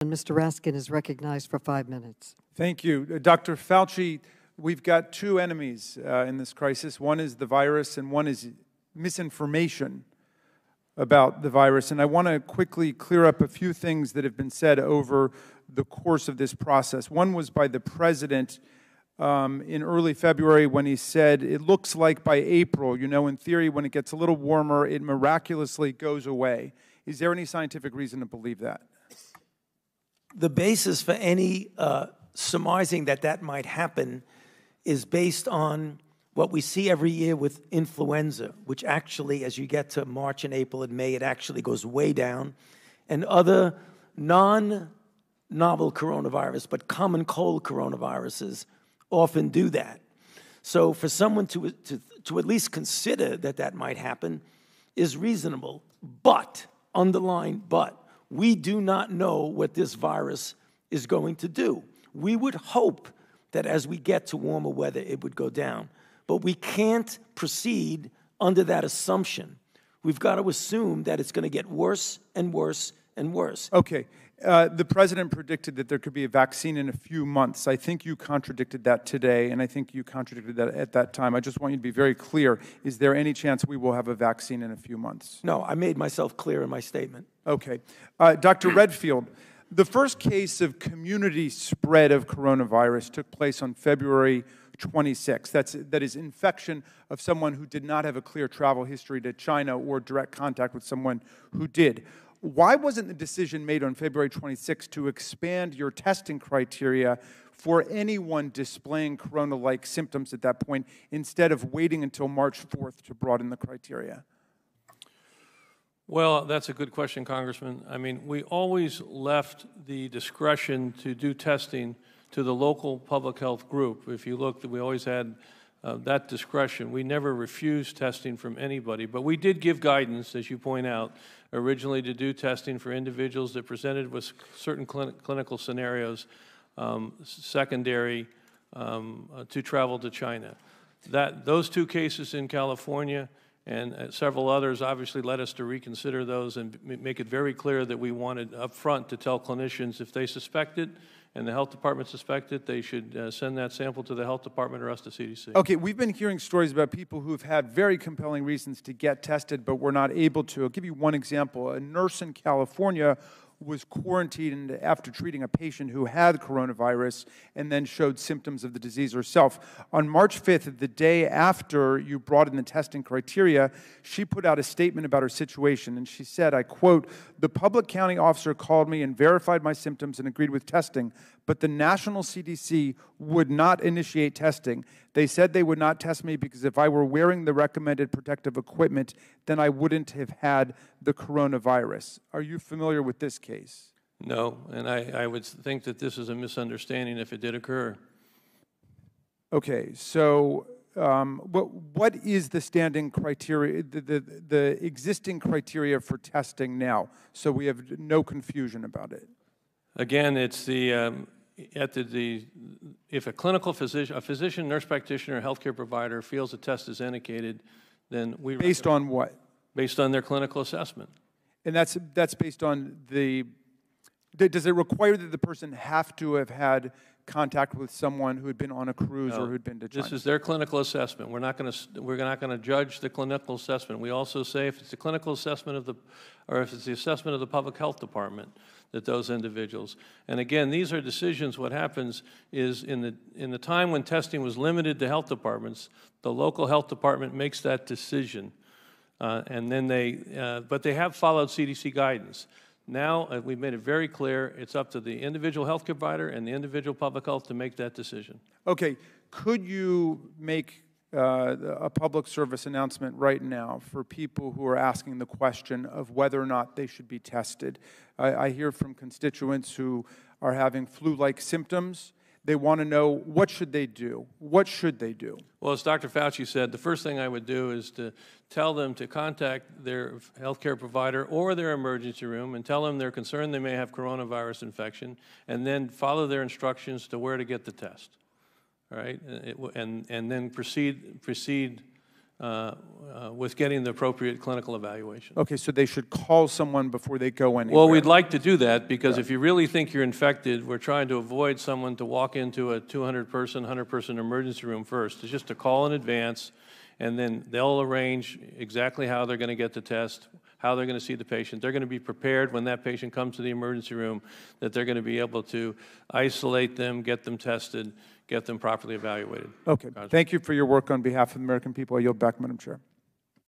And Mr. Raskin is recognized for 5 minutes. Thank you. Dr. Fauci, we've got two enemies in this crisis. One is the virus, and one is misinformation about the virus. And I want to quickly clear up a few things that have been said over the course of this process. One was by the president in early February when he said, it looks like by April, you know, in theory, when it gets a little warmer, it miraculously goes away. Is there any scientific reason to believe that? The basis for any surmising that that might happen is based on what we see every year with influenza, which actually, as you get to March and April and May, it actually goes way down, and other non-novel coronavirus, but common cold coronaviruses often do that. So for someone to at least consider that that might happen is reasonable. But, underline but, we do not know what this virus is going to do. We would hope that as we get to warmer weather, it would go down. But we can't proceed under that assumption. We've got to assume that it's going to get worse and worse and worse. Okay. The president predicted that there could be a vaccine in a few months. I think you contradicted that today, and I think you contradicted that at that time. I just want you to be very clear. Is there any chance we will have a vaccine in a few months? No, I made myself clear in my statement. Okay. Dr. Redfield, the first case of community spread of coronavirus took place on February 26th. That is infection of someone who did not have a clear travel history to China or direct contact with someone who did. Why wasn't the decision made on February 26th to expand your testing criteria for anyone displaying corona-like symptoms at that point instead of waiting until March 4th to broaden the criteria? Well, that's a good question, Congressman. I mean, we always left the discretion to do testing to the local public health group. If you look, we always had that discretion. We never refused testing from anybody, but we did give guidance, as you point out, originally to do testing for individuals that presented with certain clinical scenarios secondary to travel to China. Those two cases in California and several others obviously led us to reconsider those and make it very clear that we wanted up front to tell clinicians if they suspected and the health department suspected, they should send that sample to the health department or us to CDC. Okay, we've been hearing stories about people who've had very compelling reasons to get tested but were not able to. I'll give you one example. A nurse in California was quarantined after treating a patient who had coronavirus and then showed symptoms of the disease herself. On March 5th, the day after you brought in the testing criteria, she put out a statement about her situation, and she said, I quote, "The public county officer called me and verified my symptoms and agreed with testing, but the national CDC would not initiate testing. They said they would not test me because if I were wearing the recommended protective equipment, then I wouldn't have had the coronavirus." Are you familiar with this case? No, and I would think that this is a misunderstanding if it did occur. Okay, so what is the standing criteria, the existing criteria for testing now, so we have no confusion about it? Again, it's if a clinical physician, a physician, nurse practitioner, healthcare provider feels a test is indicated, then we based on what? Based on their clinical assessment. And that's based on does it require that the person have to have had contact with someone who had been on a cruise or who had been to China? This is their clinical assessment. We're not going to judge the clinical assessment. We also say if it's the clinical assessment or if it's the assessment of the public health department, that those individuals. And again, these are decisions. What happens is in the time when testing was limited to health departments, the local health department makes that decision, and then but they have followed CDC guidance. Now, we've made it very clear, it's up to the individual health provider and the individual public health to make that decision. Okay, could you make a public service announcement right now for people who are asking the question of whether or not they should be tested? I hear from constituents who are having flu-like symptoms. They want to know, what should they do? What should they do? Well, as Dr. Fauci said, the first thing I would do is to tell them to contact their healthcare provider or their emergency room and tell them they're concerned they may have coronavirus infection, and then follow their instructions to where to get the test. All right, and then proceed with getting the appropriate clinical evaluation. Okay, so they should call someone before they go anywhere. Well, we'd like to do that because if you really think you're infected, we're trying to avoid someone to walk into a 200-person, 100-person emergency room first. It's just a call in advance, and then they'll arrange exactly how they're going to get the test, how they're going to see the patient. They're going to be prepared when that patient comes to the emergency room that they're going to be able to isolate them, get them tested, get them properly evaluated. Okay, thank you for your work on behalf of the American people. I yield back, Madam Chair.